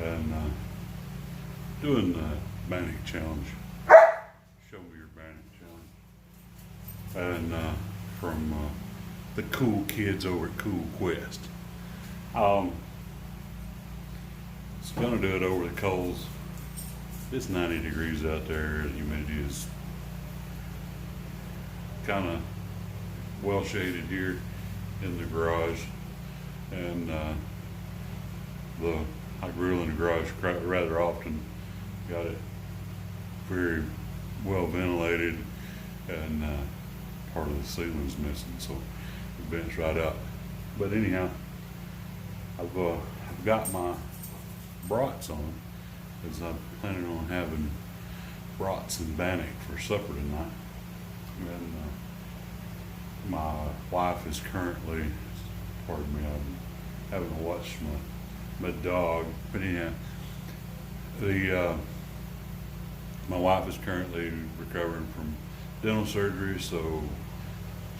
and doing the Bannock challenge. Show me your Bannock challenge. And from the cool kids over at Kuehl Kuest. It's gonna do it over the coals. It's 90 degrees out there. The humidity is kind of well shaded here in the garage, and I grill in the garage rather often. Got it very well ventilated, and part of the ceiling's missing, so it vents right out. But anyhow, I've got my brats on, because I'm planning on having brats and Bannock for supper tonight. And my wife is currently, pardon me, I haven't watched my dog, but anyhow, my wife is currently recovering from dental surgery, so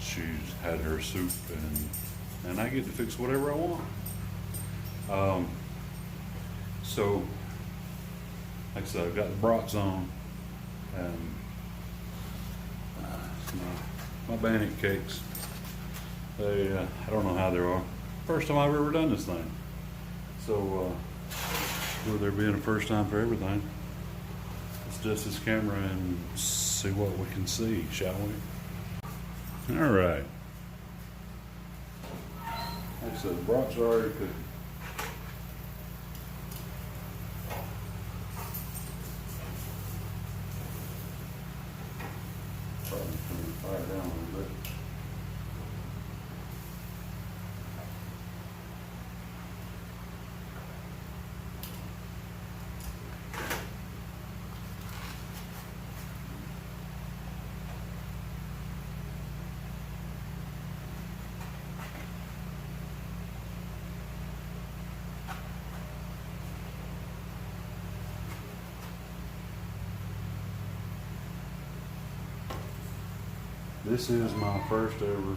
she's had her soup, and I get to fix whatever I want. So, like I said, I've got the brats on, and my Bannock cakes. They, I don't know how they are. First time I've ever done this thing. So, with there being a first time for everything, let's adjust this camera and see what we can see, shall we? All right. Like I said, the brats are already cooking. Probably turn the fire down a little bit. This is my first ever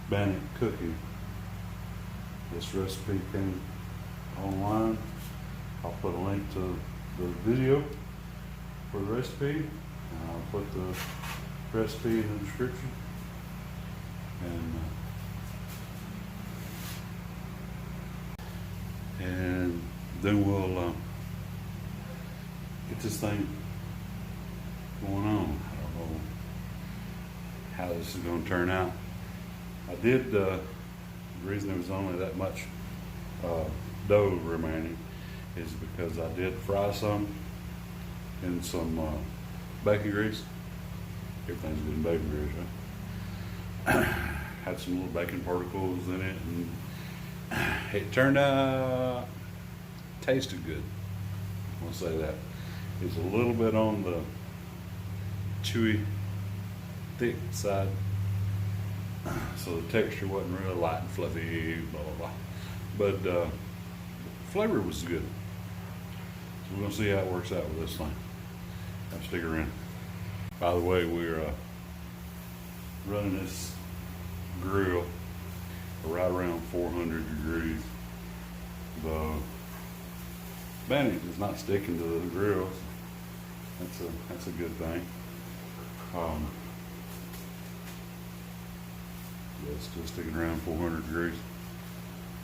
Bannock cookie. This recipe came online. I'll put a link to the video for the recipe, and I'll put the recipe in the description. And then we'll get this thing going on. I don't know how this is going to turn out. I did, the reason there was only that much dough remaining is because I did fry some in some bacon grease. Everything's good in bacon grease, right? Had some little bacon particles in it, and it turned out, tasted good. I'll say that. It's a little bit on the chewy, thick side, so the texture wasn't really light and fluffy, blah blah blah, but flavor was good. So we're gonna see how it works out with this thing. Have to stick around. By the way, we're running this grill right around 400 degrees. The Bannock is not sticking to the grill. That's a good thing. Yeah, it's still sticking around 400 degrees.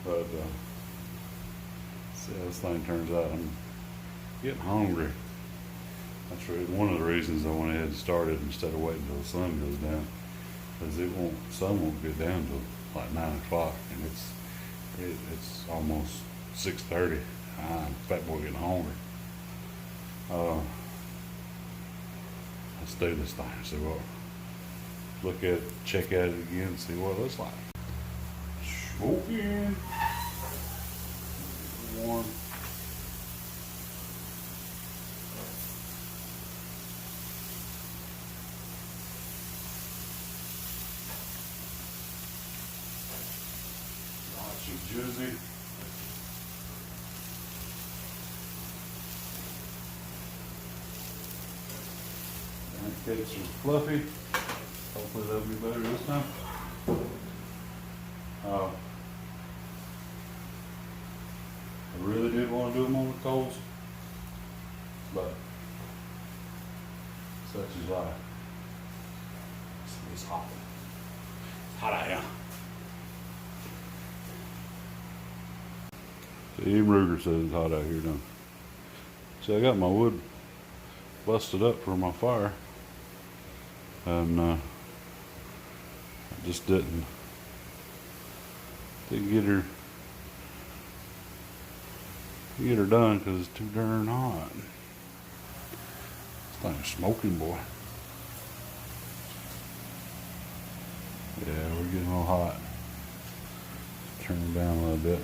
But see how this thing turns out. I'm getting hungry. That's really one of the reasons I went ahead and started instead of waiting until the sun goes down, because the sun won't get down till like 9 o'clock, and it's almost 6:30. Fat boy getting hungry. Let's do this thing. See what. Look at it, check at it again, see what it looks like. Smoking. Warm. Lots of juicy. Pancakes are fluffy. Hopefully that'll be better this time. I really did want to do them on the coals, but such is life. It's hot. It's hot out here. So even Ruger says it's hot out here now. So I got my wood busted up for my fire, and I just didn't get her done because it's too darn hot. This thing's smoking, boy. Yeah, we're getting a little hot. Turn it down a little bit.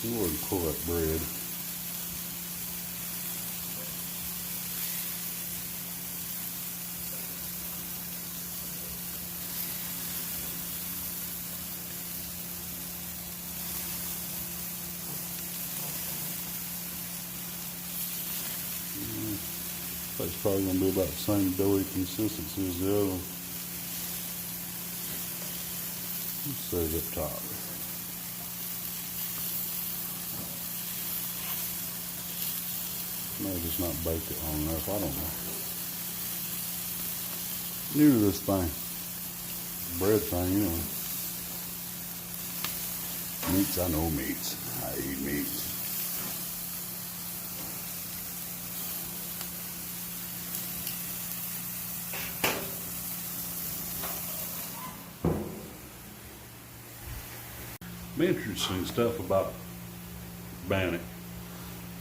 You wouldn't pull that bread. That's probably going to be about the same doughy consistency as the other one. Let's say it up top. Maybe just not baked it long enough, I don't know. New to this thing. Bread thing, you know. Meats, I know meats. I eat meats. The interesting stuff about Bannock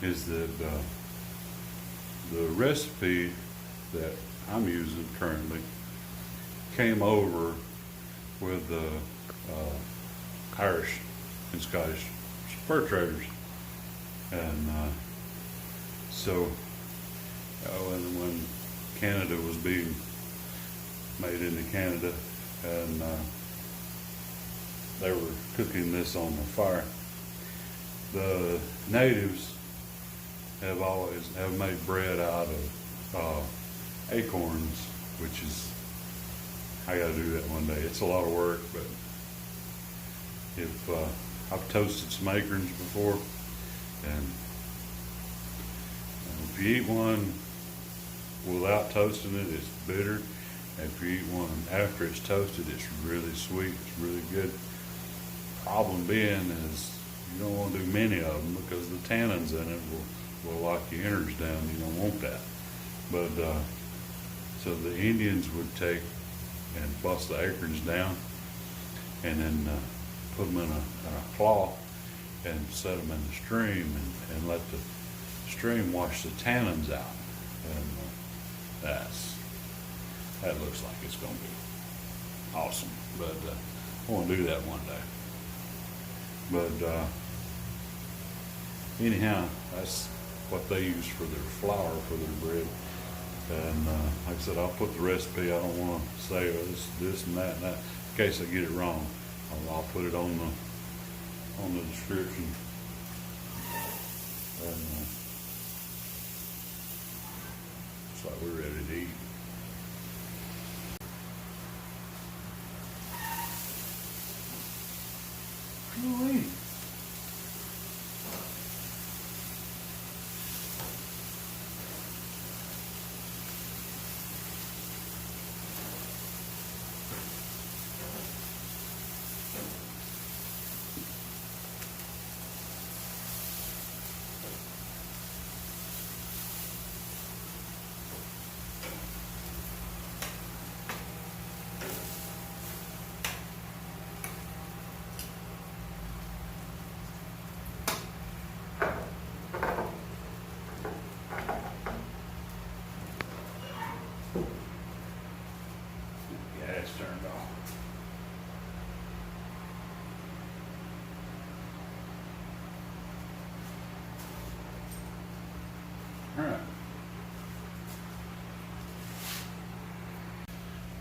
is that the recipe that I'm using currently came over with the Irish and Scottish fur traders, and so when Canada was being made into Canada, and they were cooking this on the fire, the natives have made bread out of acorns, which is, I gotta do that one day. It's a lot of work, but if I've toasted some acorns before, and if you eat one without toasting it, it's bitter. If you eat one after it's toasted, it's really sweet. It's really good. Problem being is you don't want to do many of them because the tannins in it will lock your innards down. You don't want that. But so the Indians would take and bust the acorns down, and then put them in a cloth and set them in the stream, and let the stream wash the tannins out. And that looks like it's going to be awesome. But I want to do that one day. But anyhow, that's what they use for their flour for their bread. And like I said, I'll put the recipe. I don't want to say this and that. In case I get it wrong, I'll put it on the description. And looks like we're ready to eat. Ooh-wee.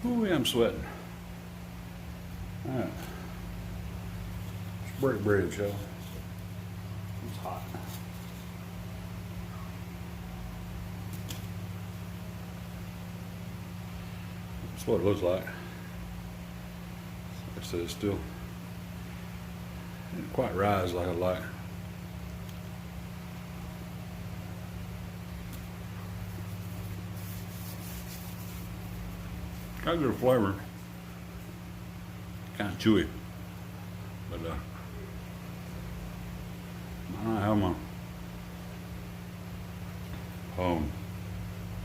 Ooh, I'm sweating. All right. Let's break bread, shall we? It's hot. That's what it looks like. Like I said, it's still didn't quite rise like I like. Got a good flavor. Kind of chewy. But I have my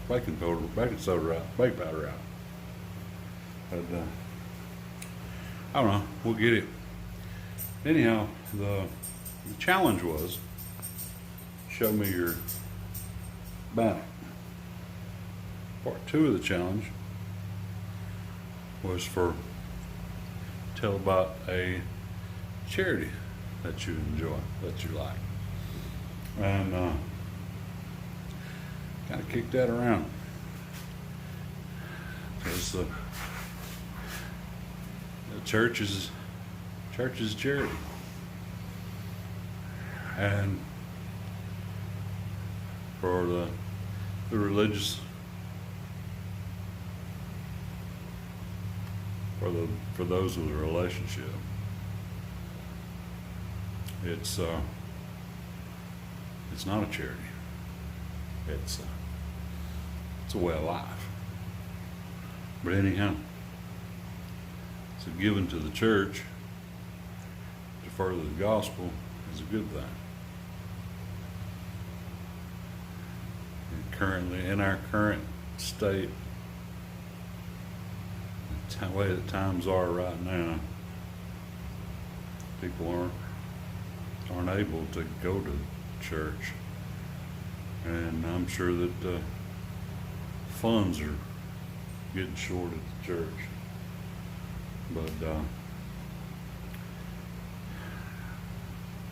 baking soda out, baking powder out. But I don't know, we'll get it. Anyhow, the challenge was show me your Bannock. Part 2 of the challenge was for tell about a charity that you enjoy, that you like, and kind of kick that around because the church is charity, and for the religious, for those with a relationship, it's not a charity. It's a way of life. But anyhow, so giving to the church to further the gospel is a good thing. And currently, in our current state, the way that times are right now, people aren't able to go to church, and I'm sure that funds are getting short at the church. But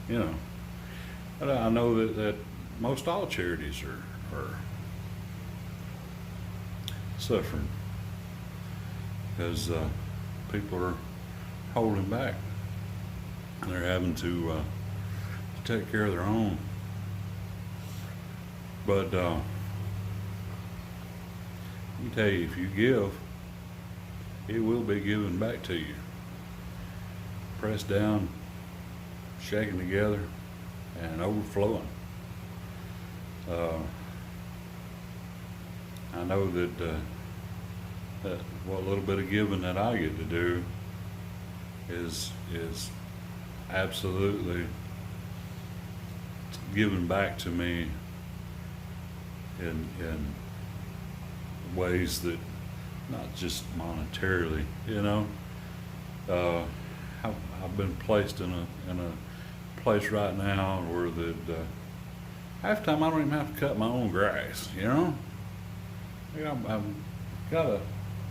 you know, I know that most all charities are suffering because people are holding back. They're having to take care of their own. But let me tell you, if you give, it will be given back to you. Pressed down, shaken together, and overflowing. I know that what little bit of giving that I get to do is absolutely given back to me in ways that, not just monetarily, you know. I've been placed in a place right now where that half the time I don't even have to cut my own grass, you know. I've got an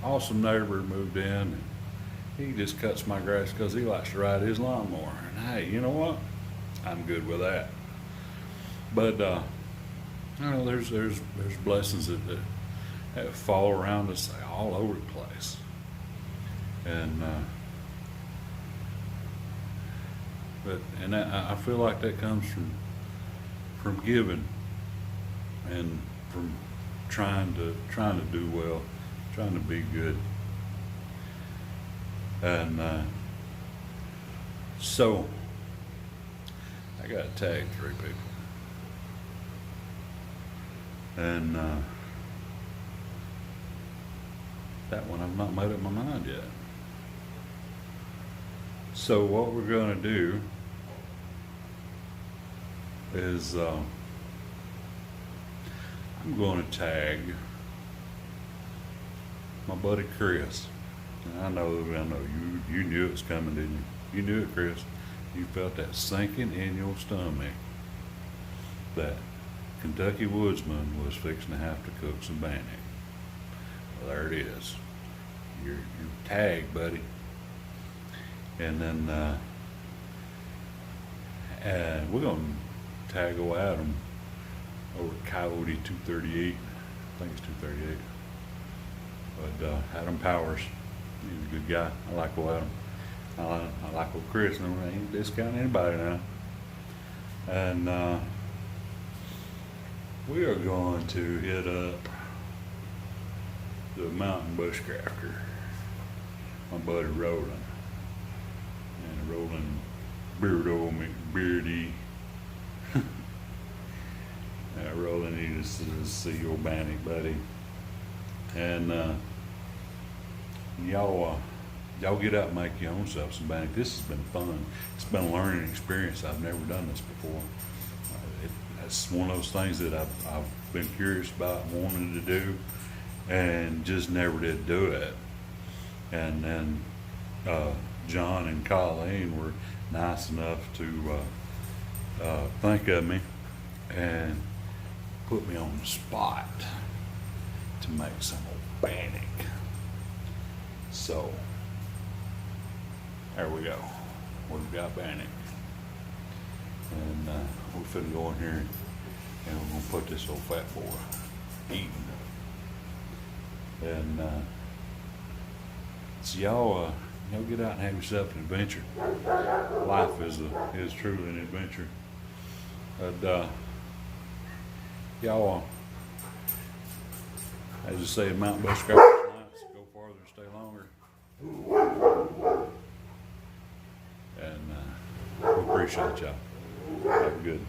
awesome neighbor who moved in, and he just cuts my grass because he likes to ride his lawnmower. And hey, you know what? I'm good with that. But you know, there's blessings that fall around us all over the place, and I feel like that comes from giving and from trying to do well, trying to be good, and so I got to tag 3 people, and that one I've not made up my mind yet. So what we're going to do is I'm going to tag my buddy Chris. And I know you knew it was coming, didn't you? You knew it, Chris. You felt that sinking in your stomach that Kentucky Woodsman was fixing to have to cook some Bannock. Well, there it is. You're tagged, buddy. And then we're going to tag old Adam over at Coyote 238. I think it's 238. But Adam Powers, he's a good guy. I like old Adam. I like old Chris. No, I ain't discounting anybody now. And we are going to hit up the Mountain Bushcrafter. My buddy Roland. And Roland Beardo McBeardy. Roland, he just see your Bannock, buddy. And y'all get out and make your own self some Bannock. This has been fun. It's been a learning experience. I've never done this before. It's one of those things that I've been curious about, wanting to do, and just never did do it. And then John and Colleen were nice enough to think of me and put me on the spot to make some old Bannock. So there we go. We've got Bannock, and we're finna go in here and we're gonna put this old fat boy eating. And so y'all get out and have yourself an adventure. Life is truly an adventure. But y'all, as I say, Mountain Bushcrafters nights, go farther and stay longer. And we appreciate y'all. Have a good